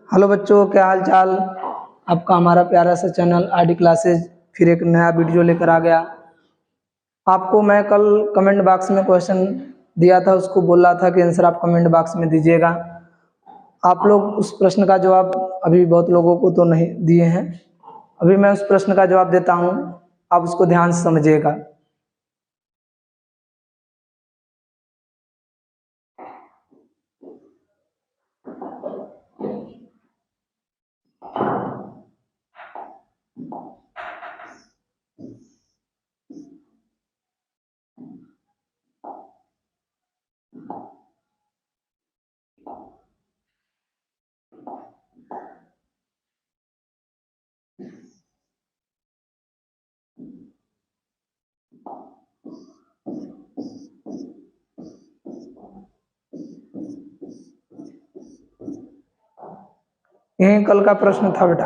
Hello बच्चों, क्या हाल चाल। आपका हमारा प्यारा सा चैनल आरडी क्लासेज फिर एक नया वीडियो लेकर आ गया। आपको मैं कल कमेंट बॉक्स में क्वेश्चन दिया था, उसको बोल रहा था कि आंसर आप कमेंट बॉक्स में दीजिएगा। आप लोग उस प्रश्न का जवाब अभी बहुत लोगों को तो नहीं दिए हैं। अभी मैं उस प्रश्न का जवाब देता हूँ, आप उसको ध्यान से समझिएगा। यही कल का प्रश्न था बेटा।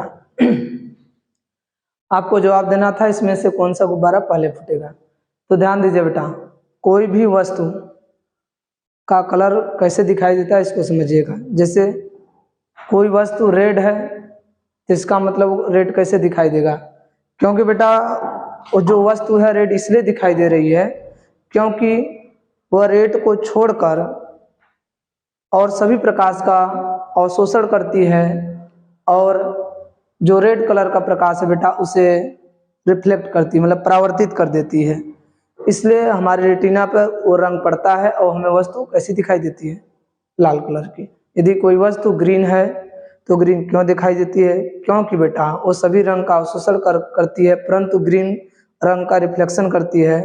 आपको जवाब देना था इसमें से कौन सा गुब्बारा पहले फूटेगा। तो ध्यान दीजिए बेटा, कोई भी वस्तु का कलर कैसे दिखाई देता है इसको समझिएगा। जैसे कोई वस्तु रेड है तो इसका मतलब रेड कैसे दिखाई देगा, क्योंकि बेटा वो जो वस्तु है रेड इसलिए दिखाई दे रही है क्योंकि वह रेड को छोड़कर और सभी प्रकाश का अवशोषण करती है, और जो रेड कलर का प्रकाश है बेटा उसे रिफ्लेक्ट करती है, मतलब परावर्तित कर देती है। इसलिए हमारे रेटिना पर वो रंग पड़ता है और हमें वस्तु कैसी दिखाई देती है, लाल कलर की। यदि कोई वस्तु ग्रीन है तो ग्रीन क्यों दिखाई देती है, क्योंकि बेटा वो सभी रंग का अवशोषण करती है, परंतु ग्रीन रंग का रिफ्लेक्शन करती है,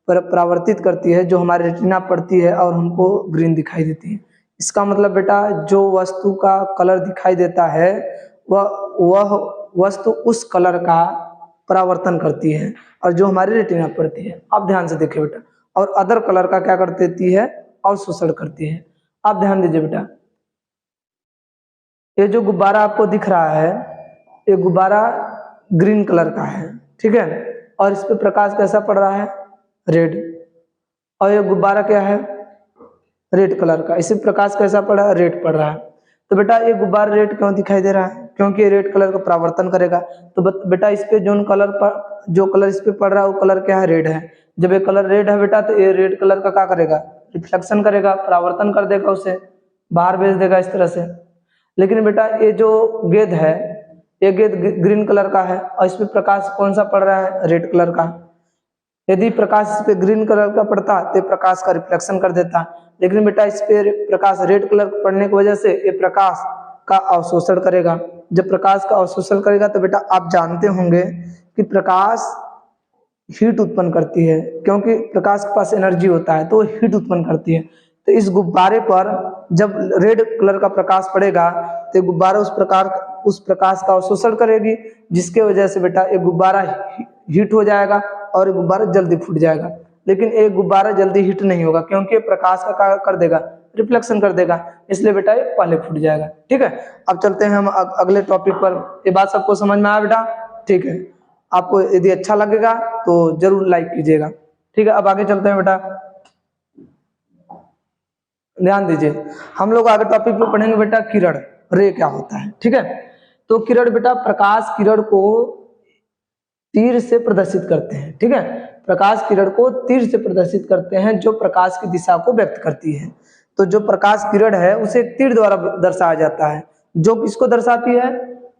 पर परावर्तित करती है, जो हमारे रेटिना पड़ती है और हमको ग्रीन दिखाई देती है। इसका मतलब बेटा जो वस्तु का कलर दिखाई देता है वह वस्तु उस कलर का परावर्तन करती है और जो हमारी रेटिना पड़ती है। आप ध्यान से देखिए बेटा, और अदर कलर का क्या कर देती है, अवशोषण करती है। आप ध्यान दीजिए बेटा, ये जो गुब्बारा आपको दिख रहा है ये गुब्बारा ग्रीन कलर का है, ठीक है, और इस पे प्रकाश कैसा पड़ रहा है, रेड। और ये गुब्बारा क्या है, रेड कलर का, इसे प्रकाश कैसा पड़ रहा है, रेड पड़ रहा है। तो बेटा ये गुब्बारा रेड क्यों दिखाई दे रहा है, क्योंकि ये रेड कलर का परावर्तन करेगा। तो बेटा इस पे जो कलर इस पे पड़ रहा है वो कलर क्या है, रेड है। जब ये कलर रेड है बेटा तो ये रेड कलर का क्या करेगा, रिफ्लेक्शन करेगा, परावर्तन कर देगा, उसे बाहर भेज देगा इस तरह से। लेकिन बेटा ये जो गेंद है ये गेंद ग्रीन कलर का है और इस पे प्रकाश कौन सा पड़ रहा है, रेड कलर का। यदि प्रकाश इस पे ग्रीन कलर का पड़ता तो प्रकाश का रिफ्लेक्शन कर देता, लेकिन बेटा इस पे प्रकाश रेड कलर पड़ने की वजह से ये प्रकाश का अवशोषण करेगा। जब प्रकाश का अवशोषण करेगा तो बेटा आप जानते होंगे कि प्रकाश हीट उत्पन्न करती है, क्योंकि प्रकाश के पास एनर्जी होता है तो वो हीट उत्पन्न करती है। तो इस गुब्बारे पर जब रेड कलर का प्रकाश पड़ेगा तो गुब्बारा उस प्रकाश का अवशोषण करेगी, जिसके वजह से बेटा ये गुब्बारा हीट हो जाएगा और ये गुब्बारा जल्दी फूट जाएगा। लेकिन एक गुब्बारा जल्दी हीट नहीं होगा क्योंकि प्रकाश का क्या कर देगा, रिफ्लेक्शन कर देगा, इसलिए बेटा ये पहले फूट जाएगा। ठीक है, अब चलते हैं हम अगले टॉपिक पर। ये बात सबको समझ में आया बेटा, ठीक है। आपको यदि अच्छा लगेगा तो जरूर लाइक कीजिएगा। ठीक है, अब आगे चलते हैं बेटा, ध्यान दीजिए। हम लोग आगे टॉपिक पे पढ़ेंगे बेटा किरण, रे क्या होता है। ठीक है, तो किरण बेटा प्रकाश किरण को तीर से प्रदर्शित करते हैं। ठीक है, प्रकाश किरण को तीर से प्रदर्शित करते हैं जो प्रकाश की दिशा को व्यक्त करती है। तो जो प्रकाश किरण है उसे तीर द्वारा दर्शाया जाता है, जो किसको दर्शाती है,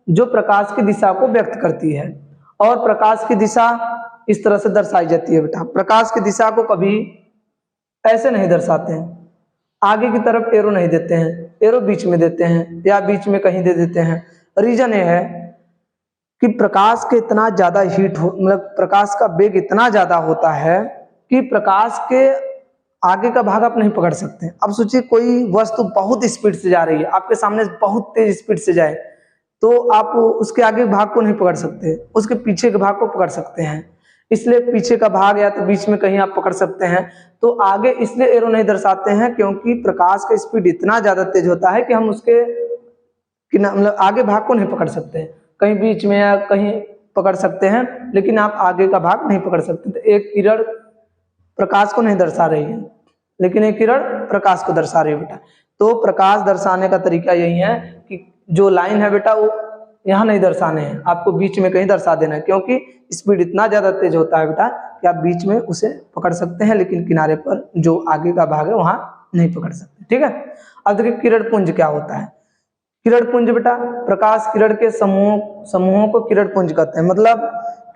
जो प्रकाश की दिशा को व्यक्त करती है। और प्रकाश की दिशा इस तरह से दर्शाई जाती है बेटा, प्रकाश की दिशा को कभी ऐसे नहीं दर्शाते हैं, आगे की तरफ एरो नहीं देते हैं, एरो बीच में देते हैं या बीच में कहीं दे देते हैं। रीजन ये है कि प्रकाश के इतना ज्यादा हीट हो, मतलब प्रकाश का वेग इतना ज्यादा होता है कि प्रकाश के आगे का भाग आप नहीं पकड़ सकते। अब सोचिए कोई वस्तु बहुत स्पीड से जा रही है, आपके सामने बहुत तेज स्पीड से जाए तो आप उसके आगे भाग को नहीं पकड़ सकते, उसके पीछे के भाग को पकड़ सकते हैं। इसलिए पीछे का भाग या तो बीच में कहीं आप पकड़ सकते हैं। तो आगे इसलिए एरो नहीं दर्शाते हैं क्योंकि प्रकाश का स्पीड इतना ज्यादा तेज होता है कि हम उसके मतलब आगे भाग को नहीं पकड़ सकते, कहीं बीच में या कहीं पकड़ सकते हैं लेकिन आप आगे का भाग नहीं पकड़ सकते। तो एक किरण प्रकाश को नहीं दर्शा रही है लेकिन एक किरण प्रकाश को दर्शा रही है बेटा। तो प्रकाश दर्शाने का तरीका यही है कि जो लाइन है बेटा वो यहाँ नहीं दर्शाने हैं, आपको बीच में कहीं दर्शा देना है, क्योंकि स्पीड इतना ज्यादा तेज होता है बेटा कि आप बीच में उसे पकड़ सकते हैं, लेकिन किनारे पर जो आगे का भाग है वहां नहीं पकड़ सकते। ठीक है, अब देखिए किरण पुंज क्या होता है। किरण पुंज बेटा प्रकाश किरण के समूहों को किरण पुंज कहते हैं। मतलब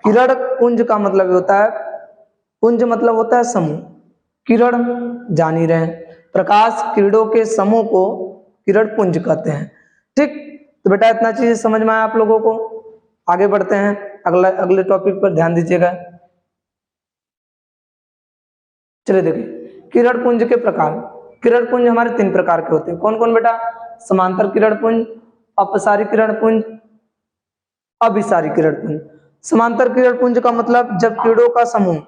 किरण पुंज का मतलब होता है, पुंज मतलब होता है समूह, किरण जान ही रहे हैं, प्रकाश किरणों के समूह को किरण पुंज कहते हैं। ठीक, तो बेटा इतना चीज समझ में आया आप लोगों को। आगे बढ़ते हैं, अगले टॉपिक पर ध्यान दीजिएगा। चलिए देखिए किरण पुंज के प्रकार। किरण पुंज हमारे 3 प्रकार के होते हैं। कौन कौन बेटा? समांतर किरण पुंज, अपसारी किरण पुंज, अभिसारी किरण पुंज। समांतर किरण पुंज का मतलब जब किरणों का समूह,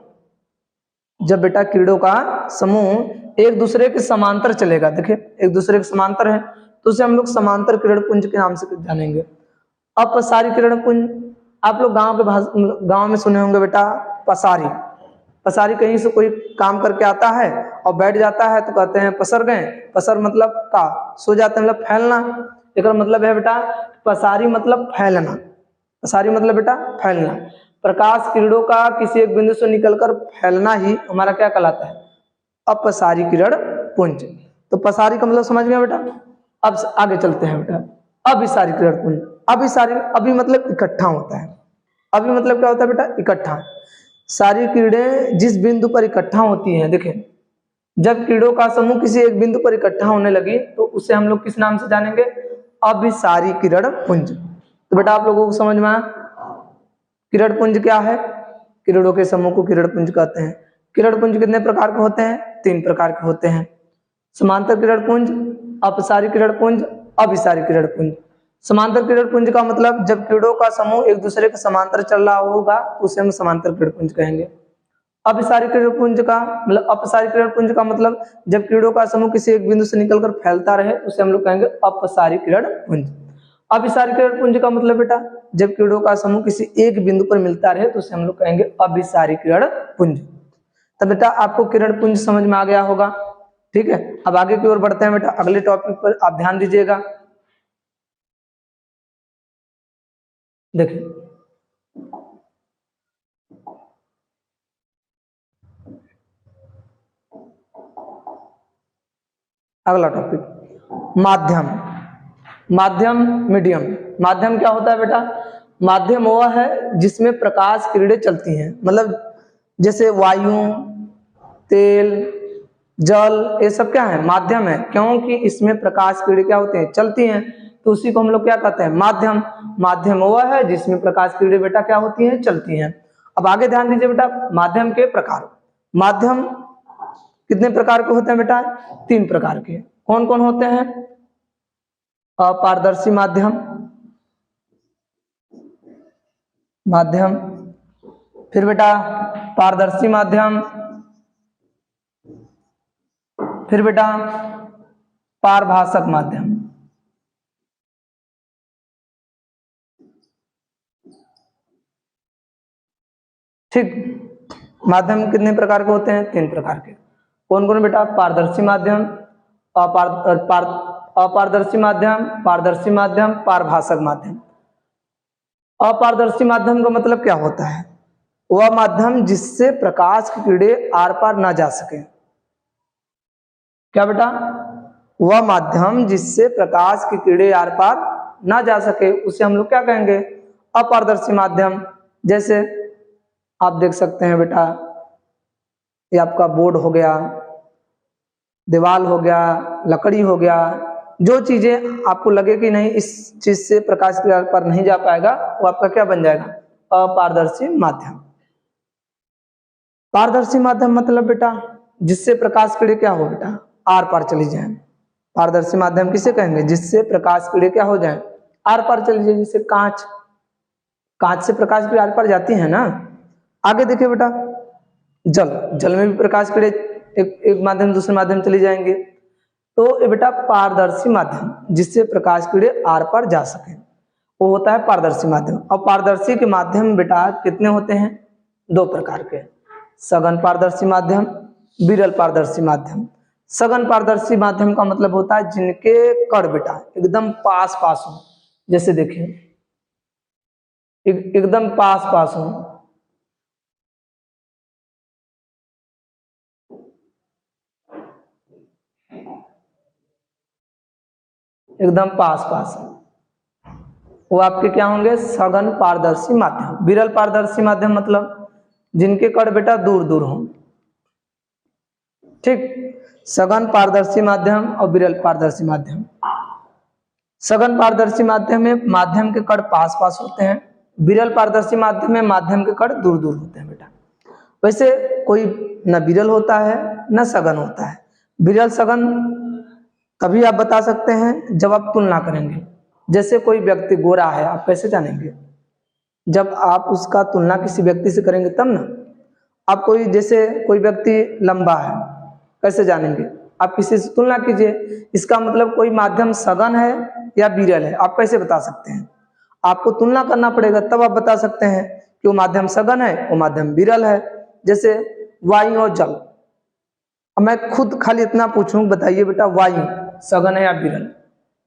जब बेटा किरणों का समूह एक दूसरे के समांतर चलेगा, देखिए एक दूसरे के समांतर है तो उसे हम लोग समांतर किरण पुंज के नाम से जानेंगे। अपसारी किरण पुंज, आप लोग गांव में सुने होंगे बेटा पसारी। पसारी कहीं से कोई काम करके आता है और बैठ जाता है तो कहते हैं पसर गए। पसर मतलब का सो जाते हैं, मतलब फैलना। एक मतलब है बेटा पसारी मतलब फैलना। पसारी मतलब बेटा फैलना। प्रकाश किरणों का किसी एक बिंदु से निकलकर फैलना ही हमारा क्या कहलाता है? अपसारी किरण पुंज। तो पसारी का मतलब समझ गया बेटा। अब आगे चलते हैं बेटा, अभिसारी किरण पुंज। अभिसारी, अभी मतलब इकट्ठा होता है। अभी मतलब क्या होता है बेटा? इकट्ठा। सारी किरणें जिस बिंदु पर इकट्ठा होती हैं, देखें जब किरणों का समूह किसी एक बिंदु पर इकट्ठा होने लगी तो उसे हम लोग किस नाम से जानेंगे? अभिसारी किरण पुंज। तो बेटा आप लोगों को समझ में आया किरण पुंज क्या है? किरणों के समूह को किरण पुंज कहते हैं। किरण पुंज कितने प्रकार के होते हैं? 3 प्रकार के होते हैं। समांतर किरण पुंज, अपसारी किरण पुंज, अभिसारी किरण पुंज। समांतर किरण पुंज का मतलब जब किरणों का समूह एक दूसरे के समांतर चल रहा होगा उसे हम समांतर किरण पुंज कहेंगे। अभिसारी किरण पुंज का मतलब, अपसारी किरण पुंज का मतलब जब किरणों का समूह किसी एक बिंदु से निकलकर फैलता रहे उसे हम लोग कहेंगे अपसारी किरण पुंज। अभिसारी किरण पुंज का मतलब बेटा जब किरणों का समूह किसी एक बिंदु पर मिलता रहे तो उसे हम लोग कहेंगे अभिसारी किरण पुंज। तब बेटा आपको किरण पुंज समझ में आ गया होगा। ठीक है, अब आगे की ओर बढ़ते हैं बेटा, अगले टॉपिक पर आप ध्यान दीजिएगा। देखिए अगला टॉपिक माध्यम। माध्यम, मीडियम। माध्यम क्या होता है बेटा? माध्यम वह है जिसमें प्रकाश किरणें चलती हैं। मतलब जैसे वायु, तेल, जल, ये सब क्या है? माध्यम है, क्योंकि इसमें प्रकाश किरणें क्या होती हैं? चलती हैं। तो उसी को हम लोग क्या कहते हैं? माध्यम। माध्यम वह है जिसमें प्रकाश किरणें बेटा क्या होती हैं? चलती हैं। अब आगे ध्यान दीजिए बेटा, माध्यम के प्रकार। माध्यम कितने प्रकार के होते हैं बेटा? 3 प्रकार के। कौन कौन होते हैं? अपारदर्शी माध्यम, माध्यम, फिर बेटा पारदर्शी माध्यम, फिर बेटा पारभाषक माध्यम। ठीक, माध्यम कितने प्रकार के होते हैं? 3 प्रकार के। कौन कौन बेटा? पारदर्शी माध्यम, अपारदर्शी माध्यम, पारदर्शी माध्यम, पारभाषक माध्यम। अपारदर्शी माध्यम का मतलब क्या होता है? वह माध्यम जिससे प्रकाश की किरणें आर पार ना जा सके। क्या बेटा? वह माध्यम जिससे प्रकाश की किरणें आर पार ना जा सके उसे हम लोग क्या कहेंगे? अपारदर्शी माध्यम। जैसे आप देख सकते हैं बेटा, ये आपका बोर्ड हो गया, दीवार हो गया, लकड़ी हो गया, जो चीजें आपको लगे कि नहीं इस चीज से प्रकाश की आर पार नहीं जा पाएगा वो आपका क्या बन जाएगा? अपारदर्शी माध्यम। पारदर्शी माध्यम मतलब बेटा जिससे प्रकाश किरणें क्या हो बेटा? आर पार चली जाए। पारदर्शी माध्यम किसे कहेंगे? जिससे प्रकाश किरणें क्या हो जाए? आर पार चली जाए। जैसे कांच, कांच से प्रकाश किरणें आर पार जाती है ना। आगे देखिए बेटा, जल, जल में भी प्रकाश किरणें एक माध्यम दूसरे माध्यम चली जाएंगे। तो ये बेटा पारदर्शी माध्यम जिससे प्रकाश किरणें आर पार जा सके वो होता है पारदर्शी माध्यम। और पारदर्शी के माध्यम बेटा कितने होते हैं? 2 प्रकार के, सघन पारदर्शी माध्यम, विरल पारदर्शी माध्यम। सघन पारदर्शी माध्यम का मतलब होता है जिनके कण बेटा एकदम पास पास हो, जैसे देखिए एकदम पास पास हो, एकदम पास पास, वो आपके क्या होंगे, सघन पारदर्शी माध्यम। विरल पारदर्शी माध्यम मतलब जिनके कण बेटा दूर दूर हों, ठीक। सघन पारदर्शी माध्यम और विरल पारदर्शी माध्यम। सघन पारदर्शी माध्यम में माध्यम के कण पास पास होते हैं, विरल पारदर्शी माध्यम में माध्यम के कण दूर दूर होते हैं बेटा। वैसे कोई न विरल होता है न सघन होता है। विरल सघन तभी आप बता सकते हैं जब आप तुलना करेंगे। जैसे कोई व्यक्ति गोरा है, आप कैसे जानेंगे, जब आप उसका तुलना किसी व्यक्ति से करेंगे तब ना। आप कोई जैसे कोई व्यक्ति लंबा है, कैसे जानेंगे, आप किसी से तुलना कीजिए। इसका मतलब कोई माध्यम सघन है या विरल है, आप कैसे बता सकते हैं, आपको तुलना करना पड़ेगा तब आप बता सकते हैं कि वो माध्यम सघन है, वो माध्यम विरल है। जैसे वायु और जल, अब मैं खुद खाली इतना पूछूं, बताइए बेटा वायु सघन है या विरल,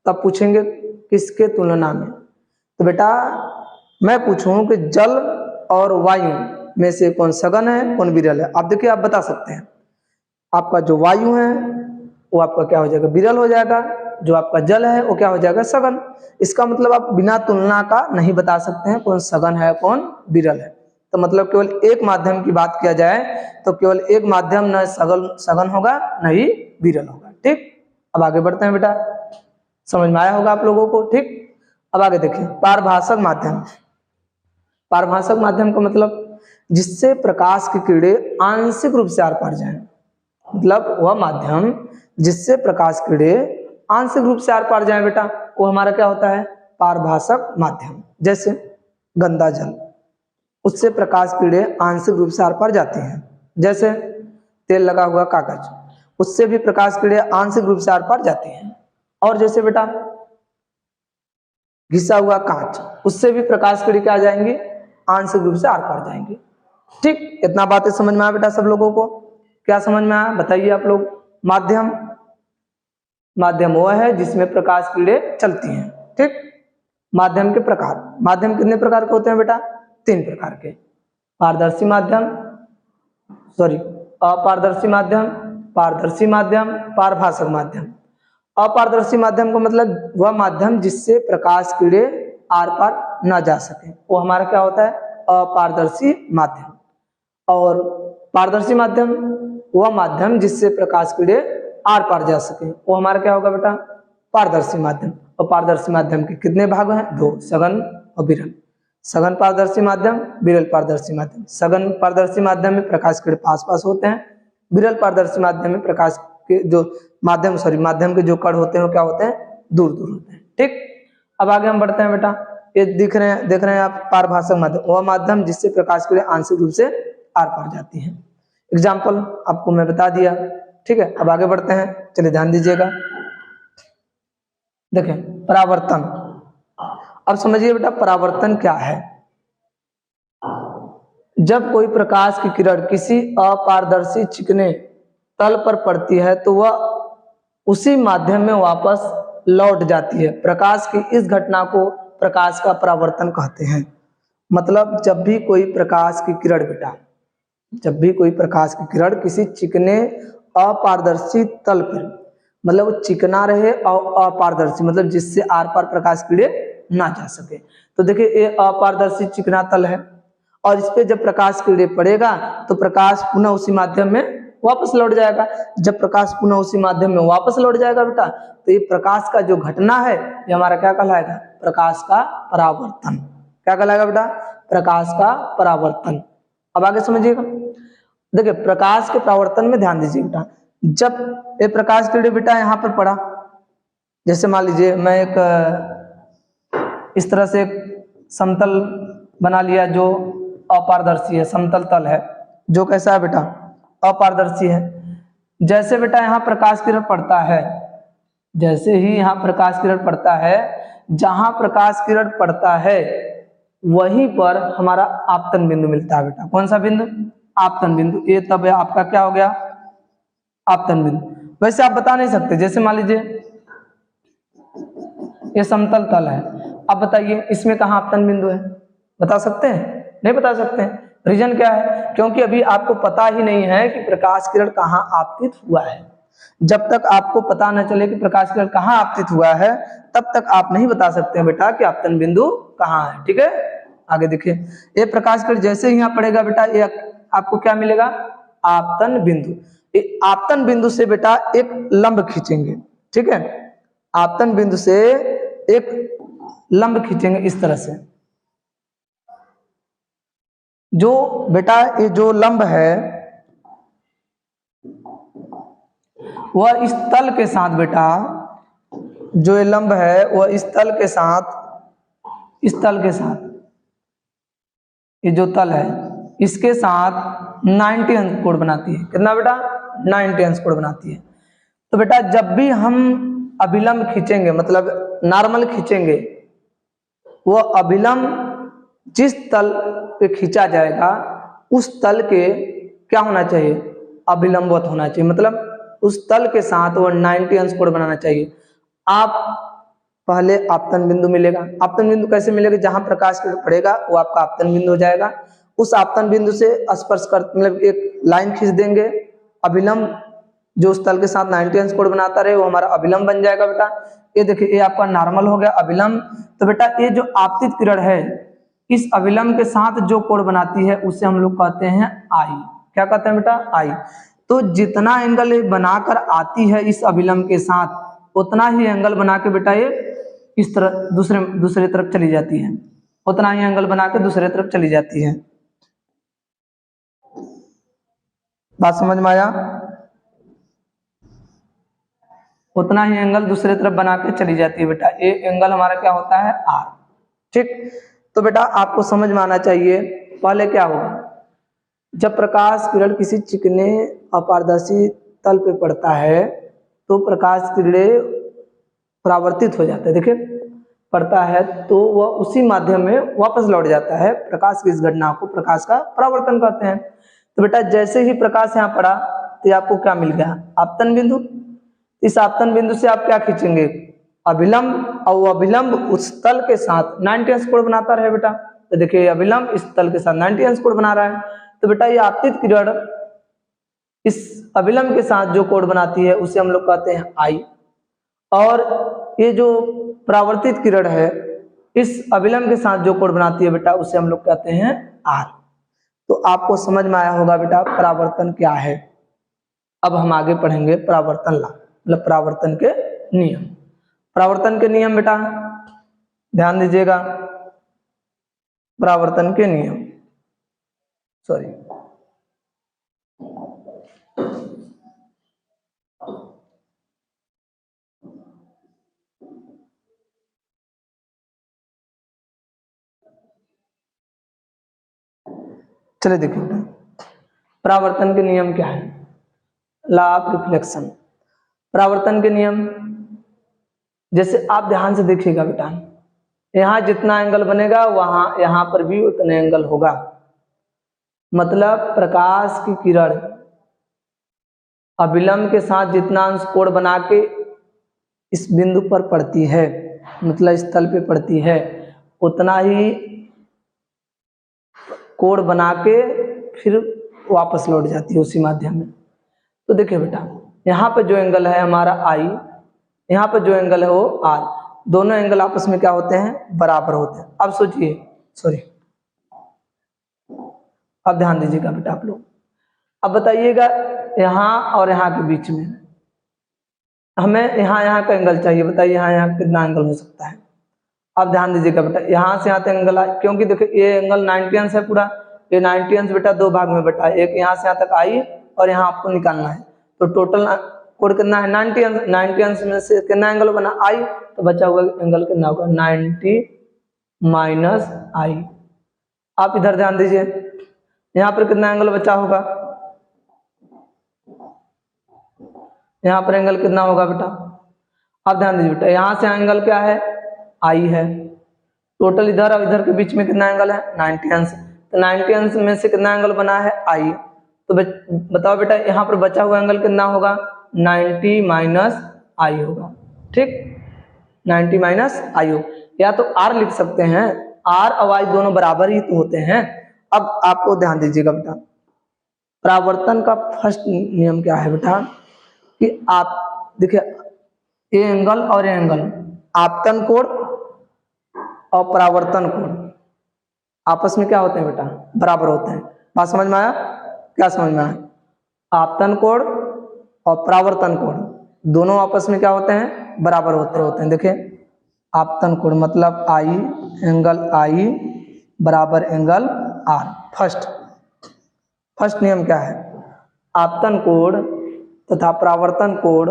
तब पूछेंगे किसके तुलना में। तो बेटा मैं पूछूं कि जल और वायु में से कौन सघन है कौन विरल है, आप देखिए आप बता सकते हैं। आपका जो वायु है वो आपका क्या हो जाएगा, विरल हो जाएगा, जो आपका जल है वो क्या हो जाएगा, सघन। इसका मतलब आप बिना तुलना का नहीं बता सकते हैं कौन सघन है कौन विरल है। तो मतलब केवल एक माध्यम की बात किया जाए तो केवल एक माध्यम न सघन होगा न ही विरल होगा, ठीक। अब आगे बढ़ते हैं बेटा, समझ में आया होगा आप लोगों को, ठीक। अब आगे देखिए पारभाषक माध्यम। पारभाषक माध्यम का मतलब जिससे प्रकाश की किरणें आंशिक रूप से आर पार जाए, मतलब वह माध्यम जिससे प्रकाश की किरणें आंशिक रूप से आर पार जाए बेटा, वो हमारा क्या होता है, पारभाषक माध्यम। जैसे गंदा जल, उससे प्रकाश की किरणें आंशिक रूप से आर पार जाती हैं। जैसे तेल लगा हुआ कागज, उससे भी प्रकाश की किरणें आंशिक रूप से आर पार जाती हैं। और जैसे बेटा घिसा हुआ कांच, उससे भी प्रकाश की किरणें क्या जाएंगी, आंशिक रूप से आर पार जाएंगी, ठीक। इतना बातें समझ में आया बेटा सब लोगों को, क्या समझ में आया बताइए आप लोग। माध्यम, माध्यम वो है जिसमें प्रकाश की किरणें चलती हैं, ठीक। माध्यम के प्रकार, माध्यम कितने प्रकार के होते हैं बेटा, 3 प्रकार के। पारदर्शी माध्यम, सॉरी अपारदर्शी माध्यम, पारदर्शी माध्यम, पारभाषक माध्यम। अपारदर्शी माध्यम का मतलब वह माध्यम जिससे प्रकाश की किरणें आर पार न जा सके, वो हमारा क्या होता है, अपारदर्शी माध्यम। और पारदर्शी माध्यम वह माध्यम जिससे प्रकाश की किरणें आर पार जा सके, वो हमारा क्या होगा बेटा, पारदर्शी माध्यम। और पारदर्शी माध्यम के कितने भाग हैं, 2, सघन और विरल। सघन पारदर्शी माध्यम, विरल पारदर्शी माध्यम। सघन पारदर्शी माध्यम में प्रकाश के पास पास होते हैं, विरल पारदर्शी माध्यम में प्रकाश के जो माध्यम माध्यम के जो कण होते हैं वो क्या होते हैं, दूर दूर होते हैं, ठीक। अब आगे हम बढ़ते हैं बेटा, ये देख रहे हैं आप, पारभाषक माध्यम वह माध्यम जिससे प्रकाश के आंशिक रूप से आर पार जाती है। एग्जाम्पल आपको मैं बता दिया, ठीक है। अब आगे बढ़ते हैं, चलिए ध्यान दीजिएगा। देखें परावर्तन, अब समझिए बेटा परावर्तन क्या है। जब कोई प्रकाश की किरण किसी अपारदर्शी चिकने तल पर पड़ती है तो वह उसी माध्यम में वापस लौट जाती है। प्रकाश की इस घटना को प्रकाश का परावर्तन कहते हैं। मतलब जब भी कोई प्रकाश की किरण बेटा, जब भी कोई प्रकाश की किरण किसी चिकने अपारदर्शी तल पर, मतलब वो चिकना रहे और अपारदर्शी, मतलब जिससे आर पार प्रकाश की किरणें ना जा सके। तो देखिए ये अपारदर्शी चिकना तल है और इस पे जब प्रकाश की किरणें पड़ेगा तो प्रकाश पुनः उसी माध्यम में वापस लौट जाएगा। जब प्रकाश पुनः उसी माध्यम में वापस लौट जाएगा बेटा, तो ये प्रकाश का जो घटना है ये हमारा क्या कहलाएगा, प्रकाश का परावर्तन। क्या कहलाएगा बेटा, प्रकाश का परावर्तन। अब आगे समझिएगा, देखिए प्रकाश के परावर्तन में ध्यान दीजिए बेटा। जब ये प्रकाश की किरण बेटा यहाँ पर पड़ा, जैसे मान लीजिए मैं एक इस तरह से समतल बना लिया जो अपारदर्शी है, समतल तल है जो कैसा है बेटा, अपारदर्शी है। जैसे बेटा यहाँ प्रकाश किरण पड़ता है, जैसे ही यहाँ प्रकाश किरण पड़ता है, जहां प्रकाश किरण पड़ता है वहीं पर हमारा आपतन बिंदु मिलता है बेटा। कौन सा बिंदु, आपतन बिंदु। ये तब आपका क्या हो गया, आपतन बिंदु। वैसे आप बता नहीं सकते, जैसे मान लीजिए ये समतल तल है अब बताइए इसमें कहाँ आपतन बिंदु है, बता सकते हैं? नहीं बता सकते हैं। रीजन क्या है? क्योंकि अभी आपको पता ही नहीं है कि प्रकाश किरण कहाँ आपतित हुआ है। जब तक आपको पता न चले कि प्रकाश किरण कहाँ आपतित हुआ है, तब तक आप नहीं बता सकते हैं बेटा कि आपतन बिंदु कहाँ है। ठीक है, आगे देखिए, ये प्रकाश किरण जैसे ही यहाँ पड़ेगा बेटा, ये आपको क्या मिलेगा? आपतन बिंदु। आपतन बिंदु से बेटा एक लंब खींचेंगे। ठीक है, आपतन बिंदु से एक लंब खींचेंगे इस तरह से। जो बेटा ये जो लंब है वह इस तल के साथ बेटा, जो ये लंब है वह इस तल के साथ, इस तल के साथ, ये जो तल है इसके साथ 90 अंश कोण बनाती है। कितना बेटा? 90 अंश कोण बनाती है। तो बेटा जब भी हम अभिलंब खींचेंगे, मतलब नॉर्मल खींचेंगे, वो अभिलंब जिस तल पे खींचा जाएगा उस तल के क्या होना चाहिए? अभिलंबवत होना चाहिए, मतलब उस तल के साथ वो 90 अंश कोण बनाना चाहिए। आप पहले आपतन बिंदु मिलेगा। आपतन बिंदु कैसे मिलेगा? जहां प्रकाश किरण पड़ेगा वो आपका आपतन बिंदु हो जाएगा। उस आपतन बिंदु से स्पर्श कर, मतलब एक लाइन खींच देंगे। अभिलंब जो उस तल के साथ 90 अंश कोण बनाता रहे वो हमारा अभिलंब बन जाएगा बेटा। ये देखिए, ये आपका नॉर्मल हो गया अभिलंब। तो बेटा ये जो आपतित किरण है इस अभिलंब के साथ जो कोण बनाती है उसे हम लोग कहते हैं आई। क्या कहते हैं बेटा? आई। तो जितना एंगल ये बनाकर आती है इस अभिलंब के साथ, उतना ही एंगल बना के बेटा ये इस तरह दूसरे तरफ चली जाती है। उतना ही एंगल बना के दूसरे तरफ चली जाती है। बात समझ में आया? उतना ही एंगल दूसरे तरफ बना के चली जाती है बेटा। ये एंगल हमारा क्या होता है? आर। ठीक, तो बेटा आपको समझ में आना चाहिए। पहले क्या होगा? जब प्रकाश किरण किसी चिकने अपारदर्शी तल पे पड़ता है तो प्रकाश किरणें परावर्तित हो जाता है। देखिए, पड़ता है तो वह उसी माध्यम में वापस लौट जाता है। प्रकाश की इस घटना को प्रकाश का परावर्तन कहते हैं। तो बेटा जैसे ही प्रकाश यहाँ पड़ा तो आपको क्या मिल गया? आपतन बिंदु। इस आपतन बिंदु से आप क्या खींचेंगे? अभिलंब, और वो अभिलंब उस तल के साथ 90 अंश कोण बनाता रहे बेटा। तो देखिए अभिलंब इस तल के साथ 90 अंश कोण बना रहा है। तो बेटा ये आपतित किरण इस अभिलंब के साथ जो कोण बनाती है उसे हम लोग कहते हैं आई। और ये जो परावर्तित किरण है इस अभिलंब के साथ जो कोण बनाती है बेटा उसे हम लोग कहते हैं आर। तो आपको समझ में आया होगा बेटा परावर्तन क्या है। अब हम आगे पढ़ेंगे परावर्तन ला, मतलब परावर्तन के नियम। परावर्तन के नियम बेटा ध्यान दीजिएगा। परावर्तन के नियम, सॉरी, चलिए देखिए परावर्तन के नियम क्या है। Law of reflection. परावर्तन के नियम जैसे आप ध्यान से देखिएगा बेटा, यहाँ जितना एंगल बनेगा वहां यहाँ पर भी उतना एंगल होगा। मतलब प्रकाश की किरण अभिलंब के साथ जितना अंश कोण बना के इस बिंदु पर पड़ती है, मतलब इस तल पे पड़ती है, उतना ही कोण बना के फिर वापस लौट जाती है उसी माध्यम में। तो देखिए बेटा यहाँ पर जो एंगल है हमारा आई, यहाँ पर जो एंगल है वो आर, दोनों एंगल आपस में क्या होते हैं? बराबर होते हैं। अब सोचिए, सॉरी, अब ध्यान दीजिएगा बेटा आप लोग। अब बताइएगा यहाँ और यहाँ के बीच में हमें यहाँ का एंगल चाहिए। बताइए यहाँ कितना एंगल हो सकता है? अब ध्यान दीजिएगा बेटा, यहाँ से यहाँ तक एंगल आए, क्योंकि देखिए ये एंगल 90 अंश है पूरा। ये 90 अंश बेटा दो भाग में बेटा, एक यहाँ से यहाँ तक आई और यहाँ आपको निकालना है। तो टोटल कोण कितना है? 90 अंश। 90 अंश में से कितना एंगल बना? आई। तो बचा हुआ एंगल कितना होगा? 90 माइनस आई। आप इधर ध्यान दीजिए, यहाँ पर कितना एंगल बचा होगा? यहाँ पर एंगल कितना होगा बेटा? आप ध्यान दीजिए बेटा, यहाँ से एंगल क्या है? आई है। टोटल इधर और इधर के बीच में कितना एंगल है? 90 अंश। तो 90 अंश में से कितना एंगल बना है? आई। तो बताओ बेटा यहाँ पर बचा हुआ एंगल कितना होगा? 90 माइनस आई होगा। ठीक, 90 माइनस आई हो। या तो आर लिख सकते हैं, आर और वाई दोनों बराबर ही तो होते हैं। अब आपको ध्यान दीजिएगा बेटा, परावर्तन का फर्स्ट नियम क्या है बेटा कि आप देखिए ये एंगल और ये एंगल, आपतन कोण और परावर्तन कोण आपस में क्या होते हैं बेटा, बराबर होते हैं। बात समझ में आया? क्या समझ में आया? आपतन कोण और परावर्तन कोण दोनों आपस में क्या होते हैं, बराबर होते हैं। देखिए आपतन कोण मतलब आई, एंगल आई बराबर एंगल आर। फर्स्ट नियम क्या है, आपतन कोण तथा परावर्तन कोण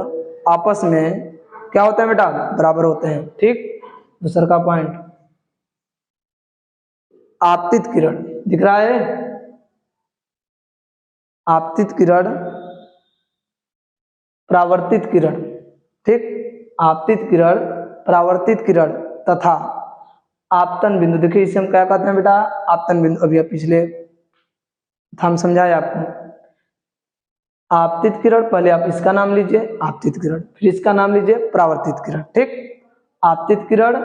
आपस में क्या होते हैं बेटा, बराबर होते हैं। ठीक, दूसरा का पॉइंट, आपतित किरण दिख रहा है, आपतित किरण परावर्तित किरण, ठीक, आपतित किरण परावर्तित किरण तथा आपतन बिंदु। देखिए इसे हम क्या कहते हैं बेटा, आपतन बिंदु। अभी पिछले हम समझाए आपको, आपतित किरण, पहले आप इसका नाम लीजिए आपतित किरण, फिर इसका नाम लीजिए परावर्तित किरण। ठीक, आपतित किरण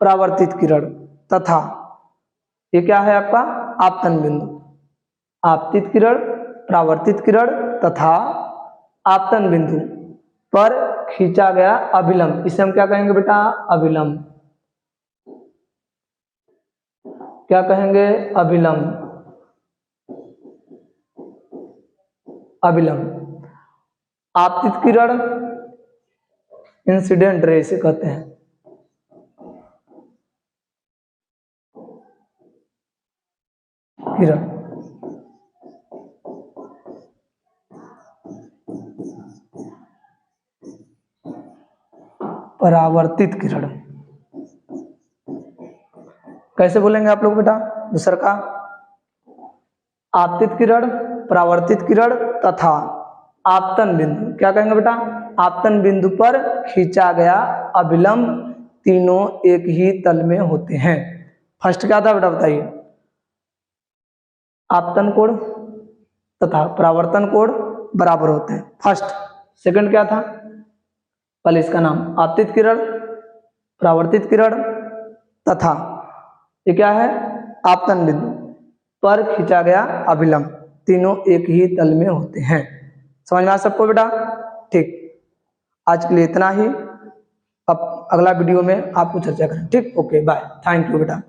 परावर्तित किरण तथा ये क्या है आपका, आपतन बिंदु। आपतित किरण परावर्तित किरण तथा आपतन बिंदु पर खींचा गया अभिलंब, इसे हम क्या कहेंगे बेटा, अभिलंब। क्या कहेंगे, अभिलंब। अभिलंब। आपतित किरण इंसिडेंट रे से कहते हैं। किरण परावर्तित किरण कैसे बोलेंगे आप लोग बेटा, दूसरा का, आपतित किरण परावर्तित किरण तथा आपतन बिंदु, क्या कहेंगे बेटा, आपतन बिंदु पर खींचा गया अभिलंब तीनों एक ही तल में होते हैं। फर्स्ट क्या था बेटा बताइए, आपतन कोण तथा परावर्तन कोण बराबर होते हैं, फर्स्ट। सेकंड क्या था, पहले इसका नाम आपतित किरण परावर्तित किरण तथा ये क्या है, आपतन बिंदु पर खींचा गया अभिलंब तीनों एक ही तल में होते हैं। समझ में आ सबको बेटा? ठीक, आज के लिए इतना ही। अब अगला वीडियो में आपको चर्चा करें। ठीक, ओके बाय, थैंक यू बेटा।